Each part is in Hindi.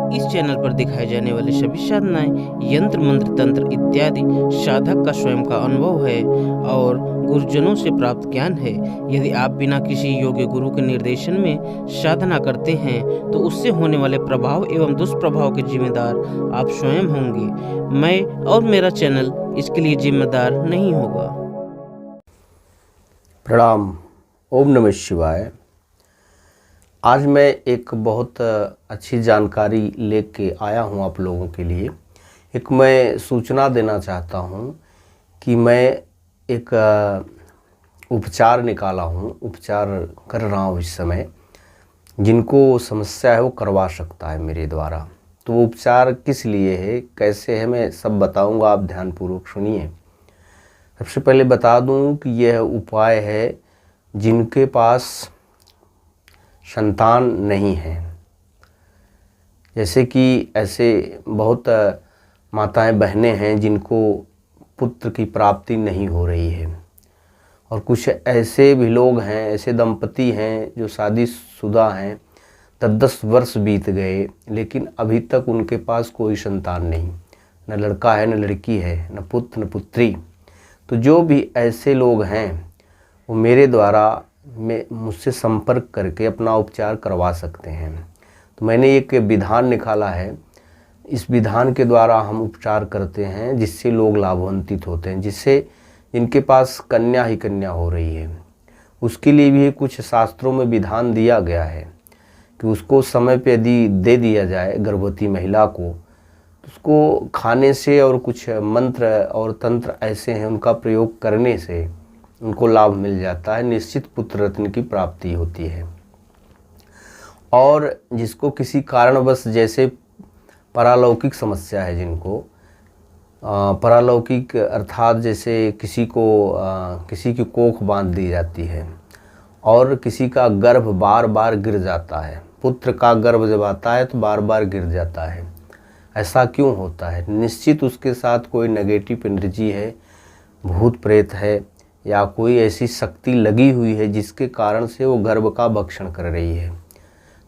इस चैनल पर दिखाए जाने वाले सभी साधनाएं यंत्र मंत्र तंत्र इत्यादि साधक का स्वयं का अनुभव है और गुरुजनों से प्राप्त ज्ञान है। यदि आप बिना किसी योग्य गुरु के निर्देशन में साधना करते हैं तो उससे होने वाले प्रभाव एवं दुष्प्रभाव के जिम्मेदार आप स्वयं होंगे। मैं और मेरा चैनल इसके लिए जिम्मेदार नहीं होगा। प्रणाम। ओम नमः शिवाय। आज मैं एक बहुत अच्छी जानकारी लेके आया हूँ आप लोगों के लिए। एक मैं सूचना देना चाहता हूँ कि मैं एक उपचार निकाला हूँ, उपचार कर रहा हूँ इस समय। जिनको समस्या है वो करवा सकता है मेरे द्वारा। तो वो उपचार किस लिए है, कैसे है, मैं सब बताऊँगा, आप ध्यानपूर्वक सुनिए। सबसे पहले बता दूँ कि यह उपाय है जिनके पास संतान नहीं है। जैसे कि ऐसे बहुत माताएं बहनें हैं जिनको पुत्र की प्राप्ति नहीं हो रही है, और कुछ ऐसे भी लोग हैं, ऐसे दंपति हैं जो शादीशुदा हैं, 10-10 वर्ष बीत गए लेकिन अभी तक उनके पास कोई संतान नहीं, न लड़का है न लड़की है, न पुत्र न पुत्री। तो जो भी ऐसे लोग हैं वो मेरे द्वारा मुझसे संपर्क करके अपना उपचार करवा सकते हैं। तो मैंने एक विधान निकाला है। इस विधान के द्वारा हम उपचार करते हैं जिससे लोग लाभान्वित होते हैं, जिससे इनके पास कन्या ही कन्या हो रही है। उसके लिए भी कुछ शास्त्रों में विधान दिया गया है कि उसको समय पे यदि दे दिया जाए गर्भवती महिला को, तो उसको खाने से और कुछ मंत्र और तंत्र ऐसे हैं उनका प्रयोग करने से उनको लाभ मिल जाता है, निश्चित पुत्र रत्न की प्राप्ति होती है। और जिसको किसी कारणवश, जैसे परालौकिक समस्या है, जिनको परालौकिक अर्थात जैसे किसी की कोख बांध दी जाती है और किसी का गर्भ बार बार गिर जाता है, पुत्र का गर्भ जब आता है तो बार बार गिर जाता है। ऐसा क्यों होता है? निश्चित उसके साथ कोई नेगेटिव एनर्जी है, भूत प्रेत है, या कोई ऐसी शक्ति लगी हुई है जिसके कारण से वो गर्भ का भक्षण कर रही है।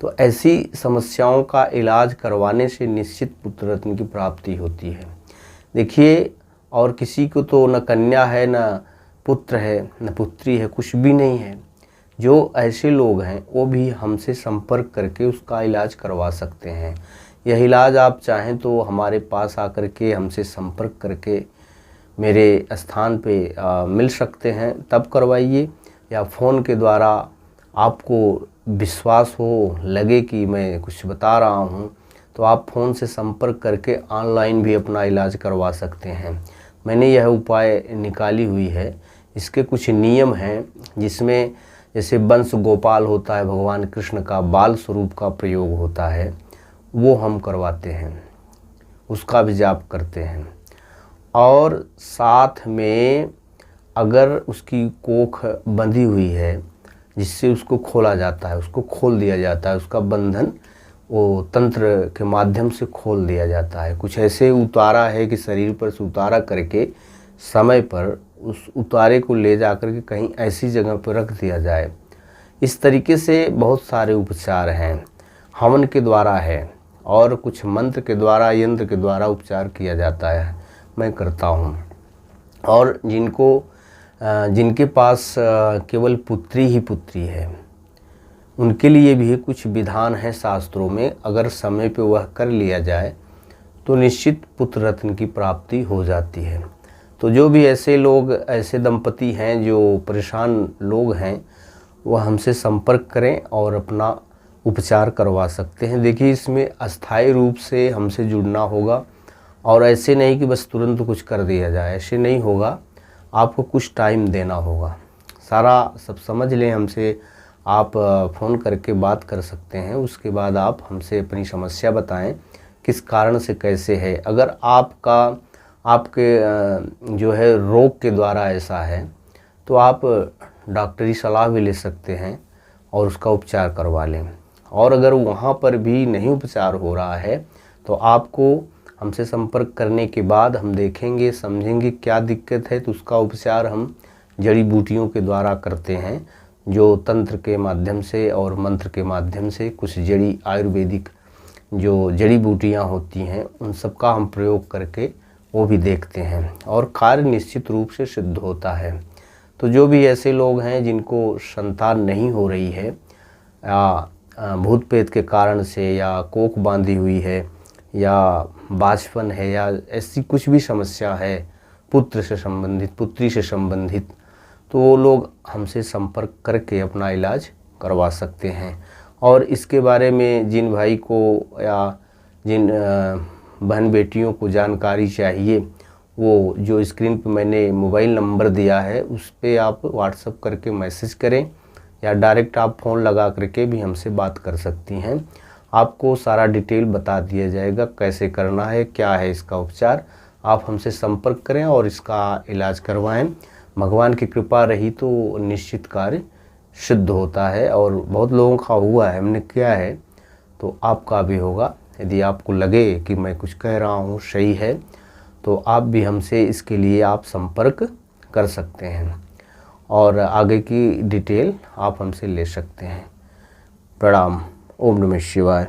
तो ऐसी समस्याओं का इलाज करवाने से निश्चित पुत्र रत्न की प्राप्ति होती है। देखिए, और किसी को तो न कन्या है, न पुत्र है, न पुत्री है, कुछ भी नहीं है। जो ऐसे लोग हैं वो भी हमसे संपर्क करके उसका इलाज करवा सकते हैं। यह इलाज आप चाहें तो हमारे पास आकर के हमसे संपर्क करके मेरे स्थान पे मिल सकते हैं, तब करवाइए। या फ़ोन के द्वारा आपको विश्वास हो, लगे कि मैं कुछ बता रहा हूँ, तो आप फ़ोन से संपर्क करके ऑनलाइन भी अपना इलाज करवा सकते हैं। मैंने यह उपाय निकाली हुई है। इसके कुछ नियम हैं जिसमें जैसे वंश गोपाल होता है, भगवान कृष्ण का बाल स्वरूप का प्रयोग होता है, वो हम करवाते हैं, उसका भी जाप करते हैं। और साथ में अगर उसकी कोख बंधी हुई है जिससे उसको खोला जाता है, उसको खोल दिया जाता है, उसका बंधन वो तंत्र के माध्यम से खोल दिया जाता है। कुछ ऐसे उतारा है कि शरीर पर से उतारा करके समय पर उस उतारे को ले जा कर के कहीं ऐसी जगह पर रख दिया जाए। इस तरीके से बहुत सारे उपचार हैं। हवन के द्वारा है और कुछ मंत्र के द्वारा, यंत्र के द्वारा उपचार किया जाता है, मैं करता हूँ। और जिनके पास केवल पुत्री ही पुत्री है, उनके लिए भी कुछ विधान है शास्त्रों में। अगर समय पे वह कर लिया जाए तो निश्चित पुत्र रत्न की प्राप्ति हो जाती है। तो जो भी ऐसे लोग, ऐसे दंपति हैं जो परेशान लोग हैं, वह हमसे संपर्क करें और अपना उपचार करवा सकते हैं। देखिए, इसमें अस्थायी रूप से हमसे जुड़ना होगा, और ऐसे नहीं कि बस तुरंत कुछ कर दिया जाए, ऐसे नहीं होगा। आपको कुछ टाइम देना होगा। सारा सब समझ लें हमसे, आप फ़ोन करके बात कर सकते हैं। उसके बाद आप हमसे अपनी समस्या बताएं, किस कारण से कैसे है। अगर आपके जो है रोग के द्वारा ऐसा है तो आप डॉक्टरी सलाह भी ले सकते हैं और उसका उपचार करवा लें। और अगर वहाँ पर भी नहीं उपचार हो रहा है तो आपको हमसे संपर्क करने के बाद हम देखेंगे, समझेंगे क्या दिक्कत है, तो उसका उपचार हम जड़ी बूटियों के द्वारा करते हैं, जो तंत्र के माध्यम से और मंत्र के माध्यम से, कुछ जड़ी आयुर्वेदिक जो जड़ी बूटियाँ होती हैं उन सब का हम प्रयोग करके वो भी देखते हैं और कार्य निश्चित रूप से सिद्ध होता है। तो जो भी ऐसे लोग हैं जिनको संतान नहीं हो रही है या भूत प्रेत के कारण से या कोख बांधी हुई है या बाझपन है या ऐसी कुछ भी समस्या है पुत्र से संबंधित, पुत्री से संबंधित, तो वो लोग हमसे संपर्क करके अपना इलाज करवा सकते हैं। और इसके बारे में जिन भाई को या जिन बहन बेटियों को जानकारी चाहिए वो जो स्क्रीन पे मैंने मोबाइल नंबर दिया है उस पे आप व्हाट्सएप करके मैसेज करें या डायरेक्ट आप फ़ोन लगा करके भी हमसे बात कर सकती हैं। आपको सारा डिटेल बता दिया जाएगा कैसे करना है, क्या है इसका उपचार। आप हमसे संपर्क करें और इसका इलाज करवाएं। भगवान की कृपा रही तो निश्चित कार्य सिद्ध होता है और बहुत लोगों का हुआ है, हमने किया है, तो आपका भी होगा। यदि आपको लगे कि मैं कुछ कह रहा हूँ सही है तो आप भी हमसे इसके लिए आप संपर्क कर सकते हैं और आगे की डिटेल आप हमसे ले सकते हैं। प्रणाम। ओम नमः शिवाय।